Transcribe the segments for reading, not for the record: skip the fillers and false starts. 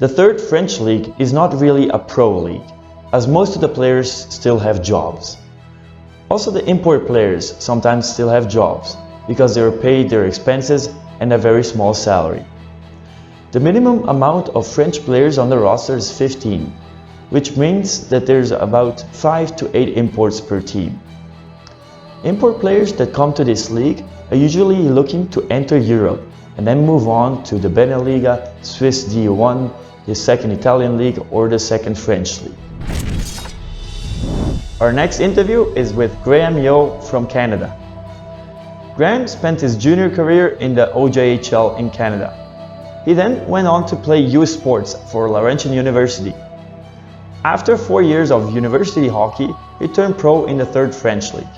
The third French league is not really a pro league, as most of the players still have jobs. Also, the import players sometimes still have jobs because they are paid their expenses and a very small salary. The minimum amount of French players on the roster is 15, which means that there's about 5 to 8 imports per team. Import players that come to this league are usually looking to enter Europe and then move on to the Beneliga, Swiss D1, the second Italian league or the second French league. Our next interview is with Graham Yeo from Canada. Graham spent his junior career in the OJHL in Canada. He then went on to play youth sports for Laurentian University. After 4 years of university hockey, he turned pro in the third French league.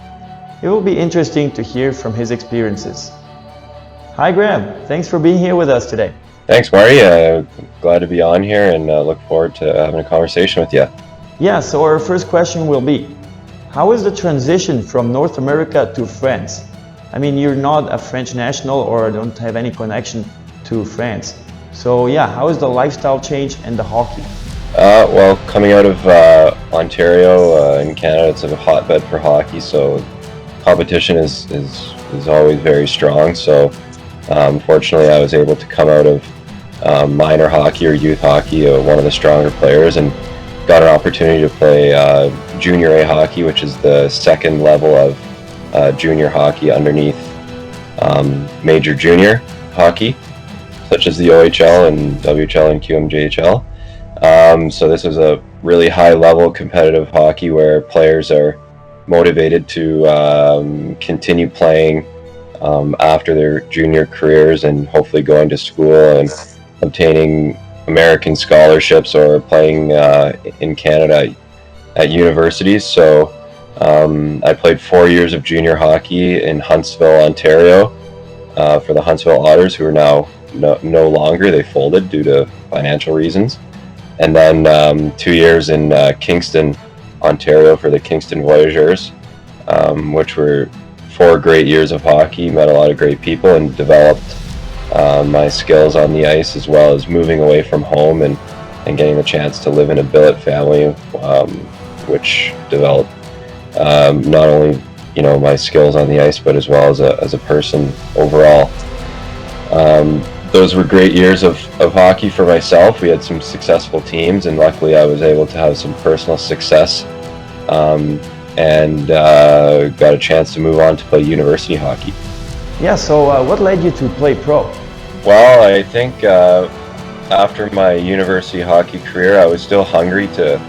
It will be interesting to hear from his experiences. Hi Graham, thanks for being here with us today. Thanks, Marty. Glad to be on here and look forward to having a conversation with you. Yeah, so our first question will be, how is the transition from North America to France? I mean, you're not a French national or don't have any connection to France. So yeah, how is the lifestyle change and the hockey? Well, coming out of Ontario in Canada, it's a hotbed for hockey, so competition is always very strong. So fortunately, I was able to come out of minor hockey or youth hockey, one of the stronger players, and got an opportunity to play junior A hockey, which is the second level of junior hockey underneath major junior hockey, such as the OHL and WHL and QMJHL. So this is a really high level competitive hockey where players are motivated to continue playing after their junior careers and hopefully going to school and obtaining American scholarships or playing in Canada at universities. So I played 4 years of junior hockey in Huntsville, Ontario for the Huntsville Otters, who are now no longer. They folded due to financial reasons. And then 2 years in Kingston, Ontario for the Kingston Voyageurs, which were 4 great years of hockey, met a lot of great people and developed my skills on the ice, as well as moving away from home and getting the chance to live in a billet family, which developed not only my skills on the ice, but as well as a person overall. Those were great years of hockey for myself. We had some successful teams, and luckily I was able to have some personal success and got a chance to move on to play university hockey. Yeah, so what led you to play pro? Well, I think after my university hockey career, I was still hungry to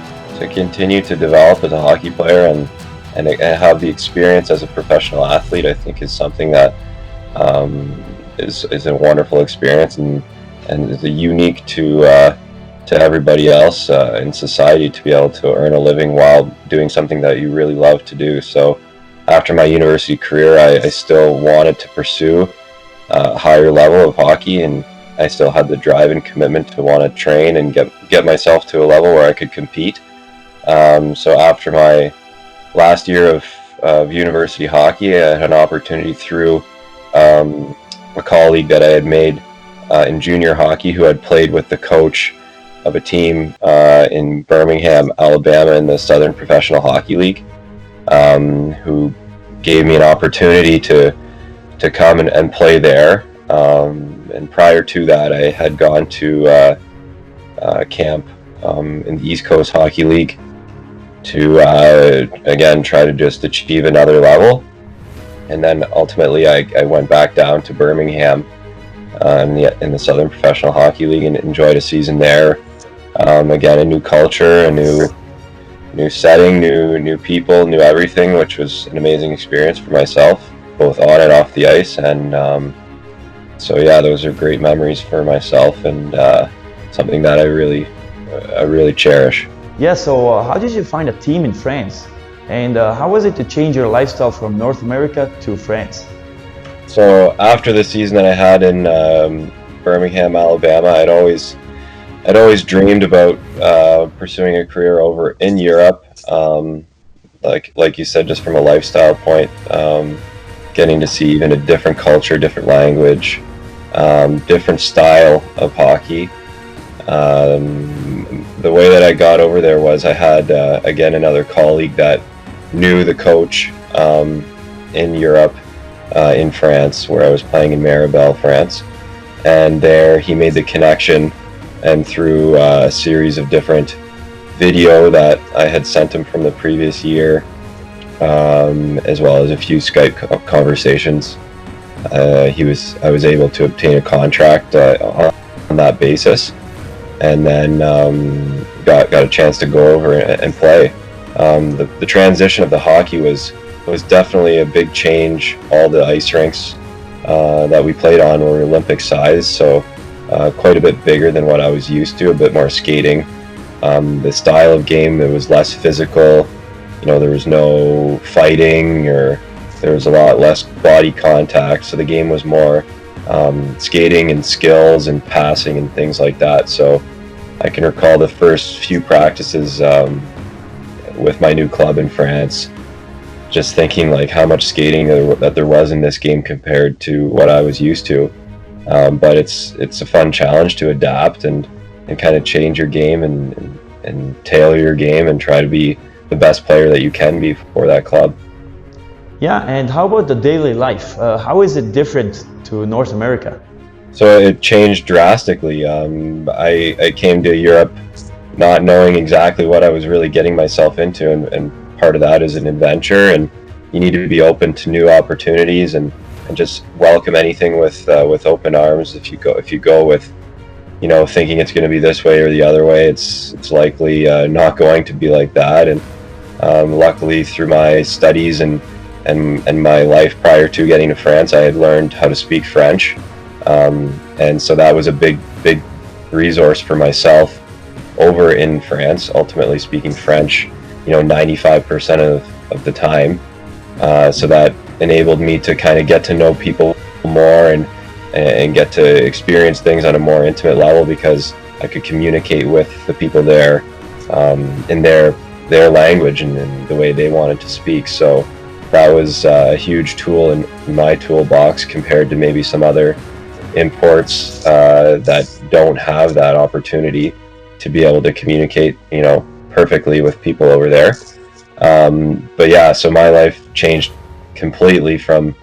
continue to develop as a hockey player and have the experience as a professional athlete. I think is something that is a wonderful experience and is unique to everybody else in society to be able to earn a living while doing something that you really love to do. So after my university career, I still wanted to pursue a higher level of hockey, and I still had the drive and commitment to want to train and get myself to a level where I could compete. So after my last year of university hockey, I had an opportunity through a colleague that I had made in junior hockey, who had played with the coach of a team in Birmingham, Alabama, in the Southern Professional Hockey League, who gave me an opportunity to come and play there. And prior to that, I had gone to camp in the East Coast Hockey League to again try to just achieve another level. And then ultimately I went back down to Birmingham in the Southern Professional Hockey League and enjoyed a season there. Again, a new culture, a new setting, new people, new everything, which was an amazing experience for myself, both on and off the ice. And so yeah, those are great memories for myself and something that I really cherish. Yeah, so how did you find a team in France? And how was it to change your lifestyle from North America to France? So after the season that I had in Birmingham, Alabama, I'd always dreamed about pursuing a career over in Europe. Like you said, just from a lifestyle point, getting to see even a different culture, different language, different style of hockey. The way that I got over there was I had, again, another colleague that knew the coach in Europe, in France, where I was playing in Maribel, France. And there he made the connection, and through a series of different video that I had sent him from the previous year, as well as a few Skype conversations, I was able to obtain a contract on that basis, and then got a chance to go over and play. The transition of the hockey was definitely a big change. All the ice rinks that we played on were Olympic size, so quite a bit bigger than what I was used to, a bit more skating. The style of game, it was less physical. There was no fighting, or there was a lot less body contact, so the game was more skating and skills and passing and things like that. So I can recall the first few practices with my new club in France, just thinking like how much skating that there was in this game compared to what I was used to. But it's a fun challenge to adapt and kind of change your game and tailor your game and try to be the best player that you can be for that club. Yeah, and how about the daily life? How is it different to North America? So it changed drastically. I came to Europe not knowing exactly what I was really getting myself into, and part of that is an adventure, and you need to be open to new opportunities and just welcome anything with open arms. If you go with thinking it's going to be this way or the other way, it's likely not going to be like that. And luckily, through my studies and my life prior to getting to France, I had learned how to speak French, and so that was a big resource for myself over in France. Ultimately speaking French 95% of the time, so that enabled me to kind of get to know people more and get to experience things on a more intimate level, because I could communicate with the people there in their language and the way they wanted to speak. So that was a huge tool in my toolbox compared to maybe some other imports that don't have that opportunity to be able to communicate perfectly with people over there. But yeah, so my life changed completely from,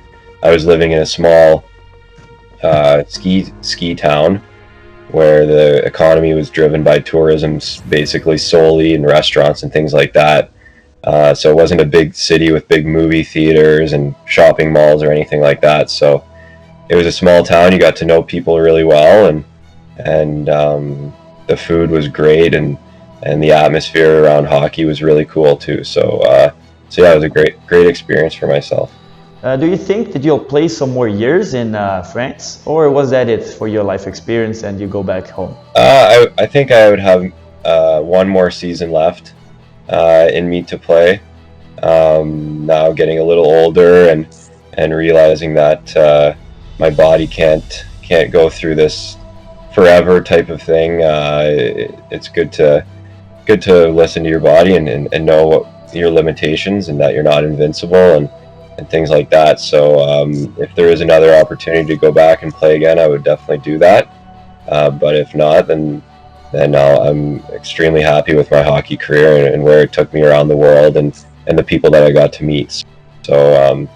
I was living in a small ski town where the economy was driven by tourism basically solely, and restaurants and things like that. So it wasn't a big city with big movie theaters and shopping malls or anything like that. So it was a small town. You got to know people really well, and the food was great, and the atmosphere around hockey was really cool too. So yeah, it was a great experience for myself. Do you think that you'll play some more years in France, or was that it for your life experience and you go back home? I think I would have one more season left in me to play. Now getting a little older and realizing that my body can't go through this forever type of thing. It's good to listen to your body and know what your limitations, and that you're not invincible and things like that. So if there is another opportunity to go back and play again, I would definitely do that. But if not, then I'm extremely happy with my hockey career and where it took me around the world and the people that I got to meet. So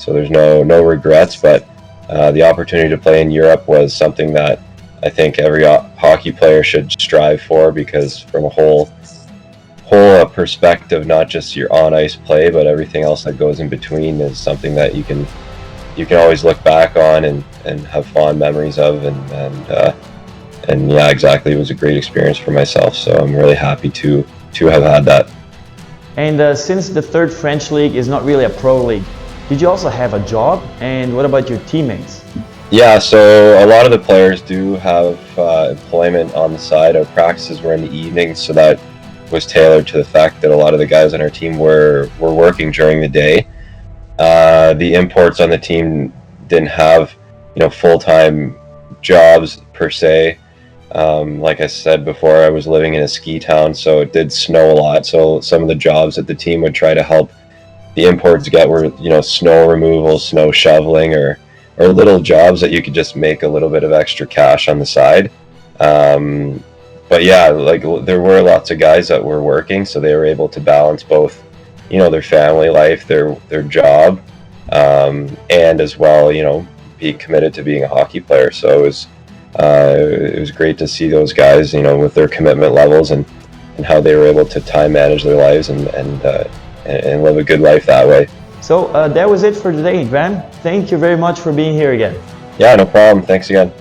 there's no regrets, but the opportunity to play in Europe was something that I think every hockey player should strive for, because from a whole perspective, not just your on ice play, but everything else that goes in between, is something that you can always look back on and have fond memories of, and yeah, exactly, it was a great experience for myself, so I'm really happy to have had that. And since the third French league is not really a pro league, did you also have a job? And what about your teammates? Yeah, so a lot of the players do have employment on the side. Our practices were in the evenings, so that was tailored to the fact that a lot of the guys on our team were working during the day. The imports on the team didn't have full-time jobs per se. Like I said before, I was living in a ski town, so it did snow a lot. So some of the jobs that the team would try to help the imports get were snow removal, snow shoveling, or little jobs that you could just make a little bit of extra cash on the side. but yeah, like there were lots of guys that were working, so they were able to balance both, you know, their family life, their job, and as well, you know, be committed to being a hockey player. So it was great to see those guys, you know, with their commitment levels and how they were able to time manage their lives and live a good life that way. So that was it for today, Van. Thank you very much for being here again. Yeah, no problem. Thanks again.